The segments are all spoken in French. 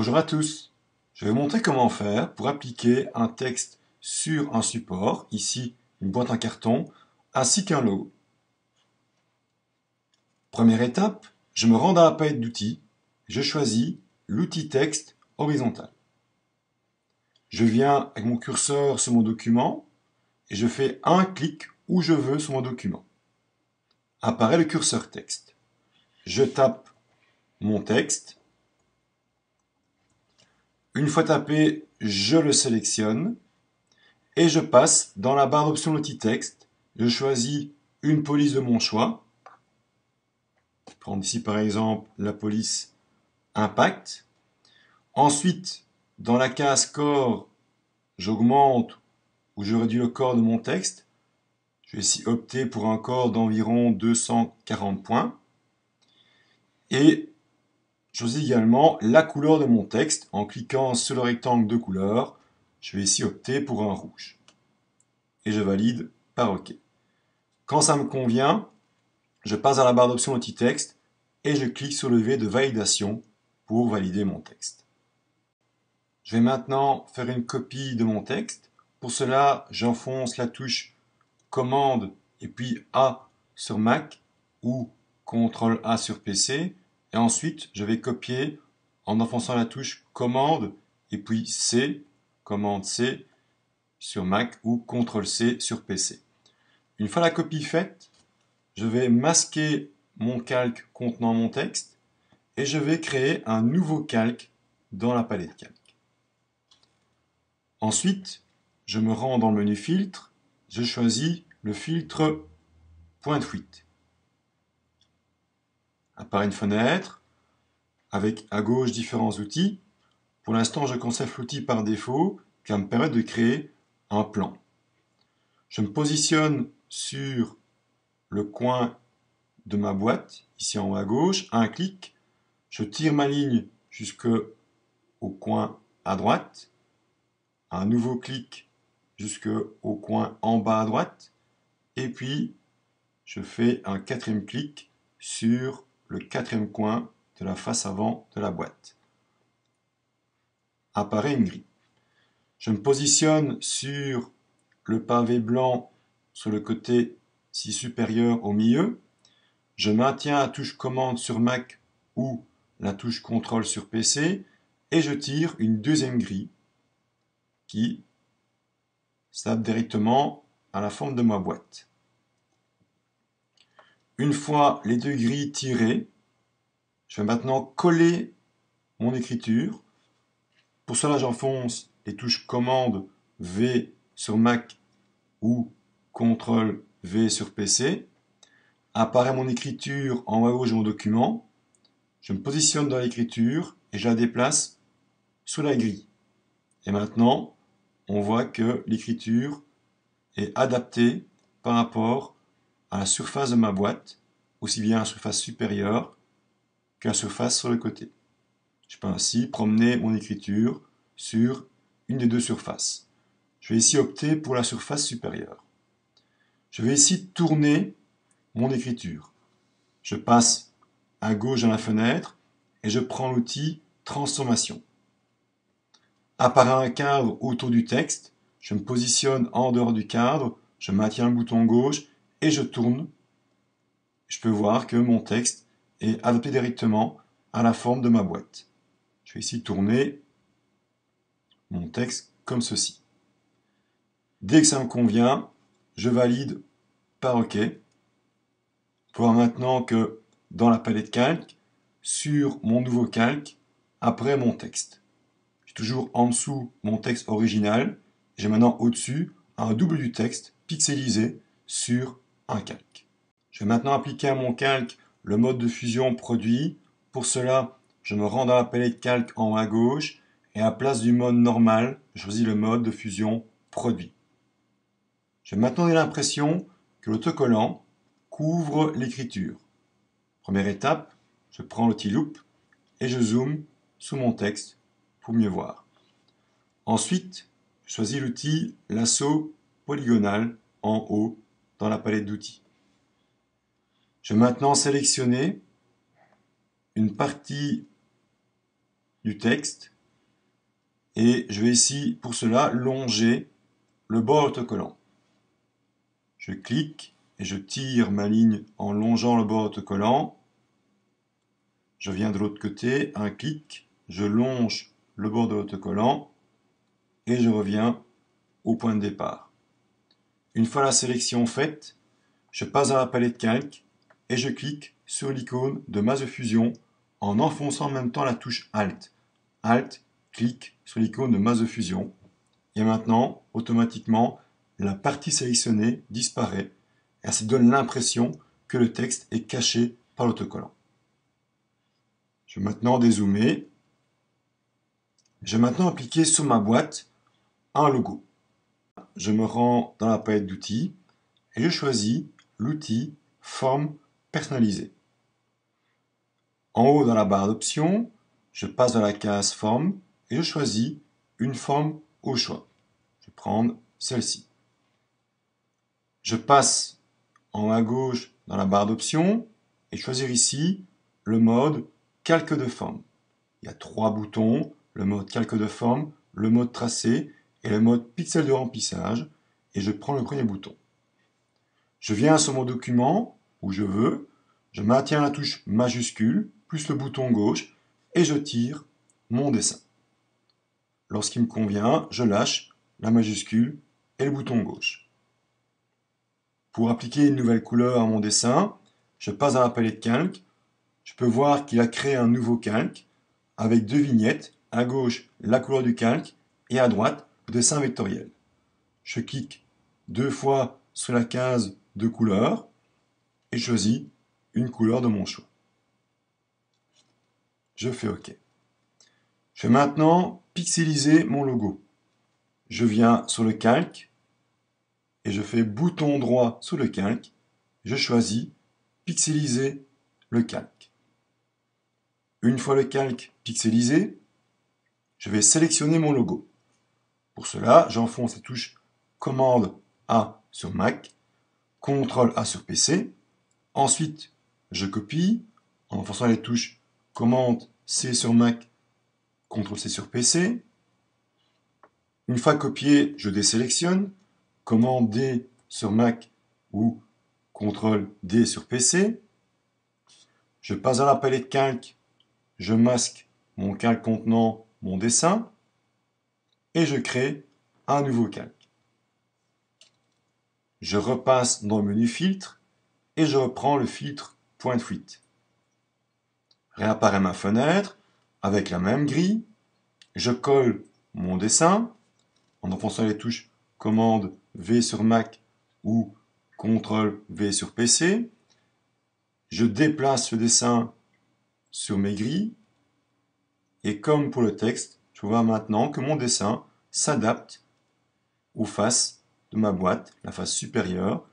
Bonjour à tous. Je vais vous montrer comment faire pour appliquer un texte sur un support, ici une boîte en carton, ainsi qu'un logo. Première étape, je me rends dans la palette d'outils, je choisis l'outil texte horizontal. Je viens avec mon curseur sur mon document et je fais un clic où je veux sur mon document. Apparaît le curseur texte. Je tape mon texte. Une fois tapé, je le sélectionne et je passe dans la barre d'options l'outil texte. Je choisis une police de mon choix. Je vais prendre ici par exemple la police impact. Ensuite, dans la case corps, j'augmente ou je réduis le corps de mon texte. Je vais ici opter pour un corps d'environ 240 points. Et je choisis également la couleur de mon texte. En cliquant sur le rectangle de couleur, je vais ici opter pour un rouge. Et je valide par OK. Quand ça me convient, je passe à la barre d'options outil texte et je clique sur le V de validation pour valider mon texte. Je vais maintenant faire une copie de mon texte. Pour cela, j'enfonce la touche commande et puis A sur Mac ou CTRL A sur PC. Et ensuite, je vais copier en enfonçant la touche commande et puis C, commande C sur Mac ou CTRL C sur PC. Une fois la copie faite, je vais masquer mon calque contenant mon texte et je vais créer un nouveau calque dans la palette calque. Ensuite, je me rends dans le menu filtre, je choisis le filtre point de fuite. Apparaît une fenêtre avec à gauche différents outils. Pour l'instant, je conserve l'outil par défaut qui va me permettre de créer un plan. Je me positionne sur le coin de ma boîte, ici en haut à gauche, un clic, je tire ma ligne jusqu'au coin à droite, un nouveau clic jusqu'au coin en bas à droite, et puis je fais un quatrième clic sur le quatrième coin de la face avant de la boîte. Apparaît une grille. Je me positionne sur le pavé blanc sur le côté ci supérieur au milieu. Je maintiens la touche commande sur Mac ou la touche CTRL sur PC et je tire une deuxième grille qui s'adapte directement à la forme de ma boîte. Une fois les deux grilles tirées, je vais maintenant coller mon écriture. Pour cela, j'enfonce les touches commande V sur Mac ou CTRL V sur PC. Apparaît mon écriture en haut à gauche de mon document. Je me positionne dans l'écriture et je la déplace sous la grille. Et maintenant, on voit que l'écriture est adaptée par rapport à la surface de ma boîte, aussi bien à la surface supérieure qu'à la surface sur le côté. Je peux ainsi promener mon écriture sur une des deux surfaces. Je vais ici opter pour la surface supérieure. Je vais ici tourner mon écriture. Je passe à gauche dans la fenêtre et je prends l'outil transformation. Apparaît un cadre autour du texte, je me positionne en dehors du cadre, je maintiens le bouton gauche et je tourne. Je peux voir que mon texte est adapté directement à la forme de ma boîte. Je vais ici tourner mon texte comme ceci. Dès que ça me convient, je valide par OK. Pour voir maintenant que dans la palette calque, sur mon nouveau calque, apparaît mon texte. J'ai toujours en dessous mon texte original. J'ai maintenant au-dessus un double du texte pixelisé sur un calque. Je vais maintenant appliquer à mon calque le mode de fusion produit. Pour cela, je me rends dans la palette calque en haut à gauche et à la place du mode normal, je choisis le mode de fusion produit. Je vais maintenant donner l'impression que l'autocollant couvre l'écriture. Première étape, je prends l'outil loupe et je zoome sur mon texte pour mieux voir. Ensuite, je choisis l'outil lasso polygonal en haut dans la palette d'outils. Je vais maintenant sélectionner une partie du texte Et je vais ici, pour cela, longer le bord autocollant. Je clique et je tire ma ligne en longeant le bord autocollant. Je viens de l'autre côté, un clic, je longe le bord de l'autocollant et je reviens au point de départ. Une fois la sélection faite, je passe dans la palette calque et je clique sur l'icône de masse de fusion en enfonçant en même temps la touche Alt. Alt, clique sur l'icône de masse de fusion. Et maintenant, automatiquement, la partie sélectionnée disparaît et ça donne l'impression que le texte est caché par l'autocollant. Je vais maintenant dézoomer. Je vais maintenant appliquer sur ma boîte un logo. Je me rends dans la palette d'outils et je choisis l'outil Forme personnalisée. En haut dans la barre d'options, je passe dans la case Forme et je choisis une forme au choix. Je vais prendre celle-ci. Je passe en haut à gauche dans la barre d'options et choisir ici le mode calque de forme. Il y a 3 boutons, le mode calque de forme, le mode tracé et le mode pixel de remplissage, et je prends le premier bouton. Je viens sur mon document, où je veux, je maintiens la touche majuscule, plus le bouton gauche, et je tire mon dessin. Lorsqu'il me convient, je lâche la majuscule et le bouton gauche. Pour appliquer une nouvelle couleur à mon dessin, je passe dans la palette calque. Je peux voir qu'il a créé un nouveau calque avec 2 vignettes, à gauche la couleur du calque et à droite le dessin vectoriel. Je clique 2 fois sur la case de couleur et je choisis une couleur de mon choix. Je fais OK. Je vais maintenant pixeliser mon logo. Je viens sur le calque et je fais bouton droit sur le calque. Je choisis pixeliser le calque. Une fois le calque pixelisé, je vais sélectionner mon logo. Pour cela, j'enfonce la touche Commande A sur Mac, Ctrl A sur PC. Ensuite, je copie en enfonçant les touches Commande C sur Mac, Ctrl C sur PC. Une fois copié, je désélectionne, Commande D sur Mac ou Ctrl D sur PC. Je passe dans la palette calque, je masque mon calque contenant mon dessin et je crée un nouveau calque. Je repasse dans le menu filtre et je reprends le filtre point de fuite. Réapparaît ma fenêtre avec la même grille. Je colle mon dessin en enfonçant les touches Commande V sur Mac ou Ctrl V sur PC. Je déplace le dessin sur mes grilles et comme pour le texte, je vois maintenant que mon dessin s'adapte aux faces de ma boîte, la face supérieure,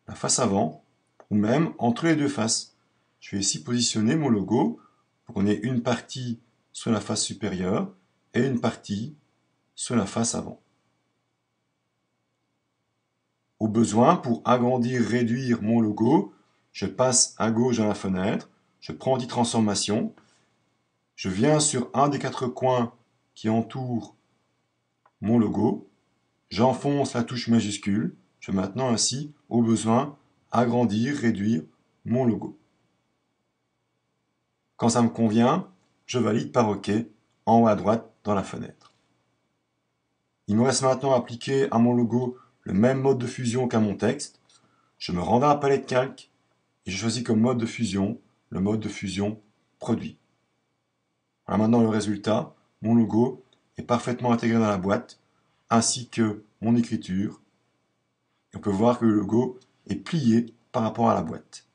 la face avant, ou même entre les deux faces. Je vais ici positionner mon logo pour qu'on ait une partie sur la face supérieure et une partie sur la face avant. Au besoin, pour agrandir, réduire mon logo, je passe à gauche dans la fenêtre, je prends outil transformation, je viens sur un des 4 coins qui entourent mon logo, j'enfonce la touche majuscule, je vais maintenant ainsi, au besoin, agrandir, réduire mon logo. Quand ça me convient, je valide par OK en haut à droite dans la fenêtre. Il me reste maintenant à appliquer à mon logo le même mode de fusion qu'à mon texte. Je me rends dans la palette calque et je choisis comme mode de fusion le mode de fusion produit. Voilà maintenant le résultat. Mon logo est parfaitement intégré dans la boîte ainsi que mon écriture. Et on peut voir que le logo est plié par rapport à la boîte.